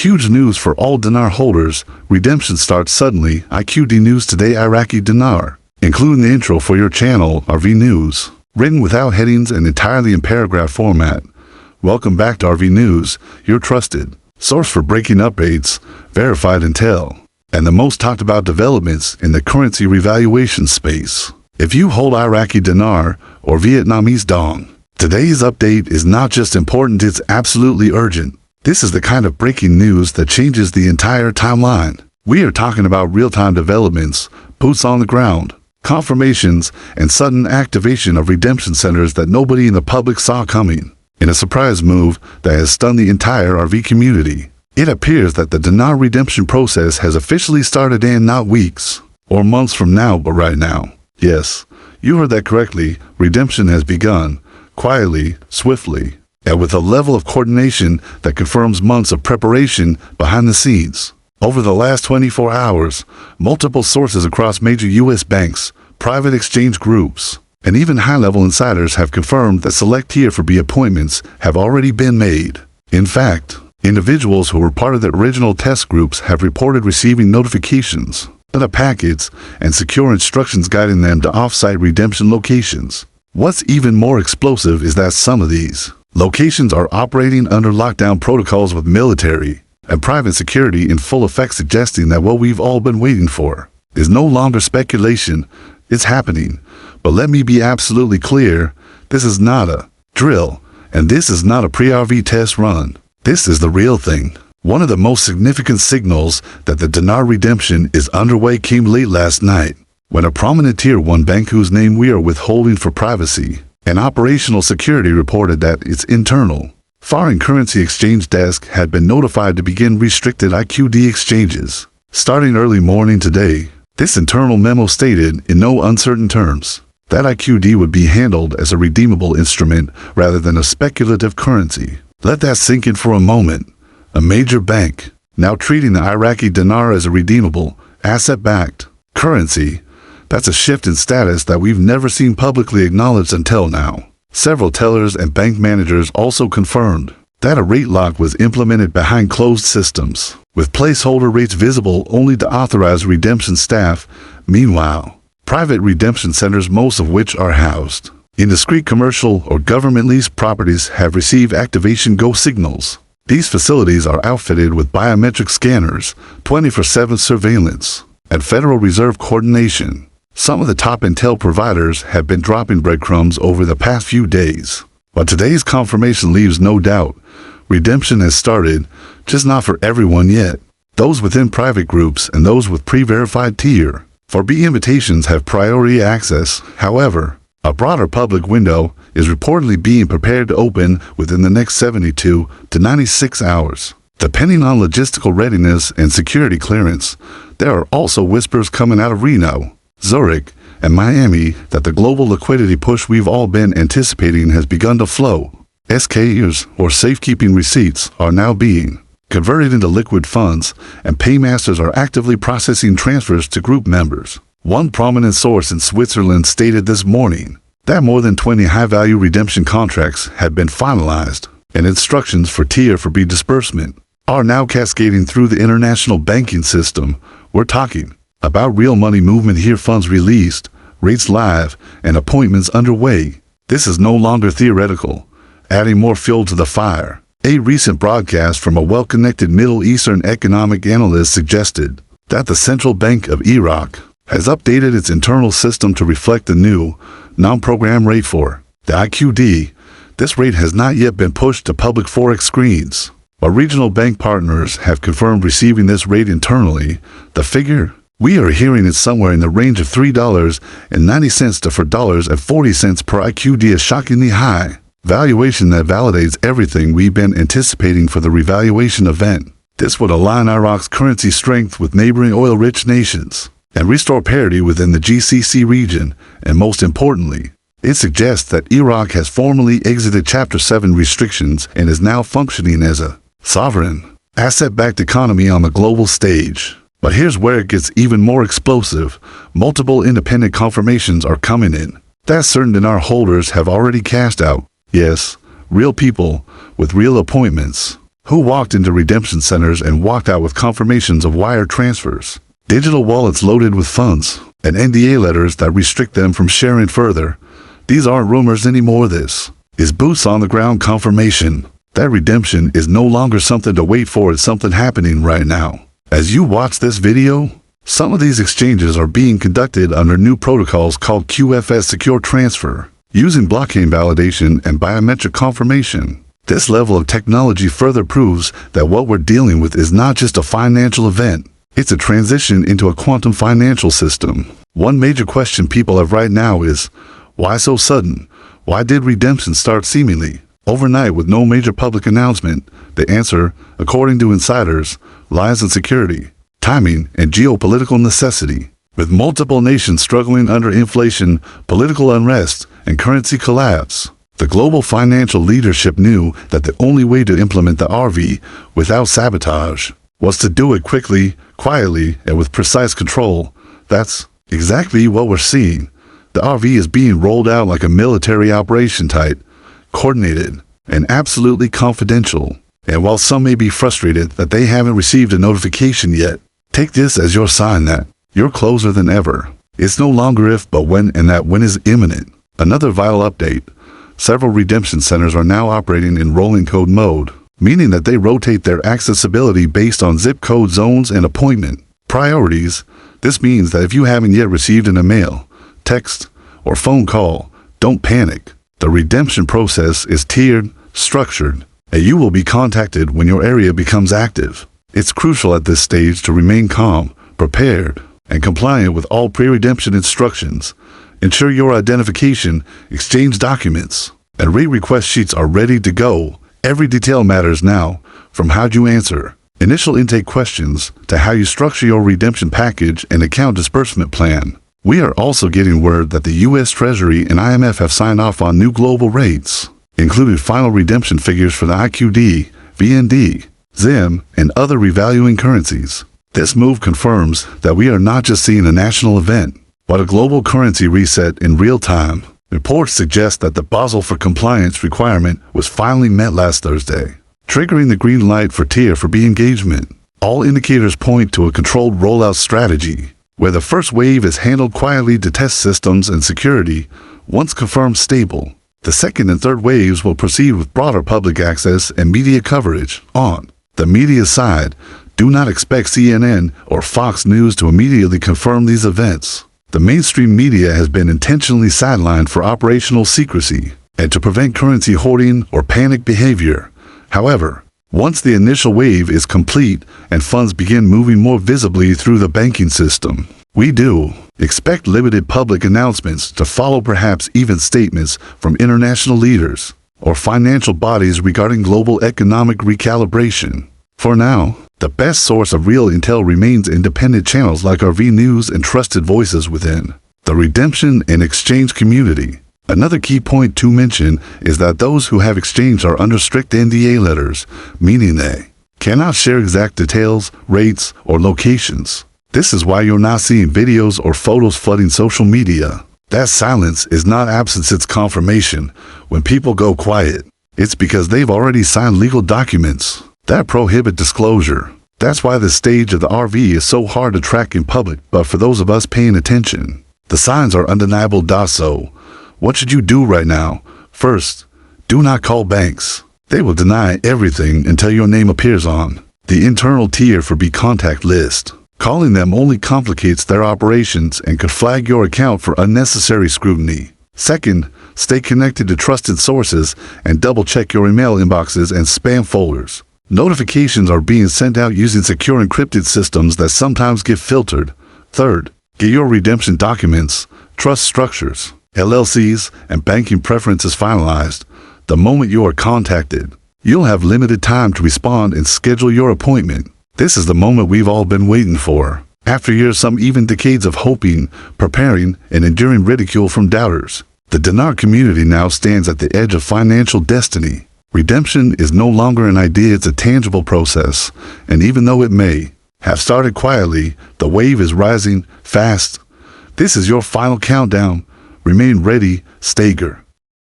Huge news for all dinar holders. Redemption starts suddenly. IQD News today. Iraqi Dinar. Including the intro for your channel, RV News. Written without headings and entirely in paragraph format. Welcome back to RV News, your trusted source for breaking updates, verified intel, and the most talked about developments in the currency revaluation space. If you hold Iraqi Dinar or Vietnamese Dong, today's update is not just important, it's absolutely urgent. This is the kind of breaking news that changes the entire timeline. We are talking about real-time developments, boots on the ground, confirmations, and sudden activation of redemption centers that nobody in the public saw coming. In a surprise move that has stunned the entire RV community, it appears that the dinar redemption process has officially started, and not weeks or months from now, but right now. Yes, you heard that correctly. Redemption has begun, quietly, swiftly, and with a level of coordination that confirms months of preparation behind the scenes. Over the last 24 hours, multiple sources across major U.S. banks, private exchange groups, and even high-level insiders have confirmed that select Tier for B appointments have already been made. In fact, individuals who were part of the original test groups have reported receiving notifications, data packets, and secure instructions guiding them to off-site redemption locations. What's even more explosive is that some of these locations are operating under lockdown protocols with military and private security in full effect, suggesting that what we've all been waiting for is no longer speculation, it's happening. But let me be absolutely clear, this is not a drill, and this is not a pre-RV test run. This is the real thing. One of the most significant signals that the dinar redemption is underway came late last night, when a prominent Tier 1 bank whose name we are withholding for privacy and operational security reported that its internal foreign currency exchange desk had been notified to begin restricted IQD exchanges. Starting early morning today, this internal memo stated in no uncertain terms that IQD would be handled as a redeemable instrument rather than a speculative currency. Let that sink in for a moment. A major bank now treating the Iraqi dinar as a redeemable, asset-backed currency. That's a shift in status that we've never seen publicly acknowledged until now. Several tellers and bank managers also confirmed that a rate lock was implemented behind closed systems, with placeholder rates visible only to authorized redemption staff. Meanwhile, private redemption centers, most of which are housed in discrete commercial or government-leased properties, have received activation go signals. These facilities are outfitted with biometric scanners, 24/7 surveillance, and Federal Reserve coordination. Some of the top intel providers have been dropping breadcrumbs over the past few days, but today's confirmation leaves no doubt. Redemption has started, just not for everyone yet. Those within private groups and those with pre-verified Tier 4B invitations have priority access. However, a broader public window is reportedly being prepared to open within the next 72 to 96 hours. Depending on logistical readiness and security clearance, there are also whispers coming out of Reno, Zurich, and Miami that the global liquidity push we've all been anticipating has begun to flow. SKRs, or safekeeping receipts, are now being converted into liquid funds, and paymasters are actively processing transfers to group members. One prominent source in Switzerland stated this morning that more than 20 high-value redemption contracts had been finalized, and instructions for Tier 4B disbursement are now cascading through the international banking system. We're talking about real money movement here, funds released, rates live, and appointments underway. This is no longer theoretical, adding more fuel to the fire. A recent broadcast from a well-connected Middle Eastern economic analyst suggested that the Central Bank of Iraq has updated its internal system to reflect the new non-program rate for the IQD. This rate has not yet been pushed to public forex screens, but regional bank partners have confirmed receiving this rate internally. The figure we are hearing is somewhere in the range of $3.90 to $4.40 per IQD, a shockingly high valuation that validates everything we've been anticipating for the revaluation event. This would align Iraq's currency strength with neighboring oil-rich nations and restore parity within the GCC region, and most importantly, it suggests that Iraq has formally exited Chapter 7 restrictions and is now functioning as a sovereign, asset-backed economy on the global stage. But here's where it gets even more explosive. Multiple independent confirmations are coming in that certain dinar holders have already cashed out. Yes, real people with real appointments. Who walked into redemption centers and walked out with confirmations of wire transfers, digital wallets loaded with funds, and NDA letters that restrict them from sharing further? These aren't rumors anymore. This is boots on the ground confirmation that redemption is no longer something to wait for. It's something happening right now. As you watch this video, some of these exchanges are being conducted under new protocols called QFS Secure Transfer, using blockchain validation and biometric confirmation. This level of technology further proves that what we're dealing with is not just a financial event. It's a transition into a quantum financial system. One major question people have right now is, why so sudden? Why did redemption start seemingly overnight with no major public announcement? The answer, according to insiders, lies in security, timing, and geopolitical necessity. With multiple nations struggling under inflation, political unrest, and currency collapse, the global financial leadership knew that the only way to implement the RV without sabotage was to do it quickly, quietly, and with precise control. That's exactly what we're seeing. The RV is being rolled out like a military operation, tight, coordinated, and absolutely confidential. And while some may be frustrated that they haven't received a notification yet, take this as your sign that you're closer than ever. It's no longer if but when, and that when is imminent. Another vital update. Several redemption centers are now operating in rolling code mode, meaning that they rotate their accessibility based on zip code zones and appointment priorities. This means that if you haven't yet received an email, text, or phone call, don't panic. The redemption process is tiered, structured, and you will be contacted when your area becomes active. It's crucial at this stage to remain calm, prepared, and compliant with all pre-redemption instructions. Ensure your identification, exchange documents, and rate request sheets are ready to go. Every detail matters now, from how you answer initial intake questions to how you structure your redemption package and account disbursement plan. We are also getting word that the U.S. Treasury and IMF have signed off on new global rates, including final redemption figures for the IQD, VND, ZIM, and other revaluing currencies. This move confirms that we are not just seeing a national event, but a global currency reset in real time. Reports suggest that the Basel for compliance requirement was finally met last Thursday, triggering the green light for tier for B engagement. All indicators point to a controlled rollout strategy, where the first wave is handled quietly to test systems and security. Once confirmed stable, the second and third waves will proceed with broader public access and media coverage. On the media side, do not expect CNN or Fox News to immediately confirm these events. The mainstream media has been intentionally sidelined for operational secrecy and to prevent currency hoarding or panic behavior. However, once the initial wave is complete and funds begin moving more visibly through the banking system, we do expect limited public announcements to follow, perhaps even statements from international leaders or financial bodies regarding global economic recalibration. For now, the best source of real intel remains independent channels like RV News and trusted voices within the redemption and exchange community. Another key point to mention is that those who have exchanged are under strict NDA letters, meaning they cannot share exact details, rates, or locations. This is why you're not seeing videos or photos flooding social media. That silence is not absence, it's confirmation. When people go quiet, it's because they've already signed legal documents that prohibit disclosure. That's why this stage of the RV is so hard to track in public, but for those of us paying attention, the signs are undeniable. So, what should you do right now? First, do not call banks. They will deny everything until your name appears on the internal tier for B contact list. Calling them only complicates their operations and could flag your account for unnecessary scrutiny. Second, stay connected to trusted sources and double-check your email inboxes and spam folders. Notifications are being sent out using secure encrypted systems that sometimes get filtered. Third, get your redemption documents, trust structures, LLCs, and banking preferences finalized. The moment you are contacted, you'll have limited time to respond and schedule your appointment. This is the moment we've all been waiting for. After years, some even decades of hoping, preparing, and enduring ridicule from doubters, the Dinar community now stands at the edge of financial destiny. Redemption is no longer an idea, it's a tangible process, and even though it may have started quietly, the wave is rising fast. This is your final countdown. Remain ready, Stager.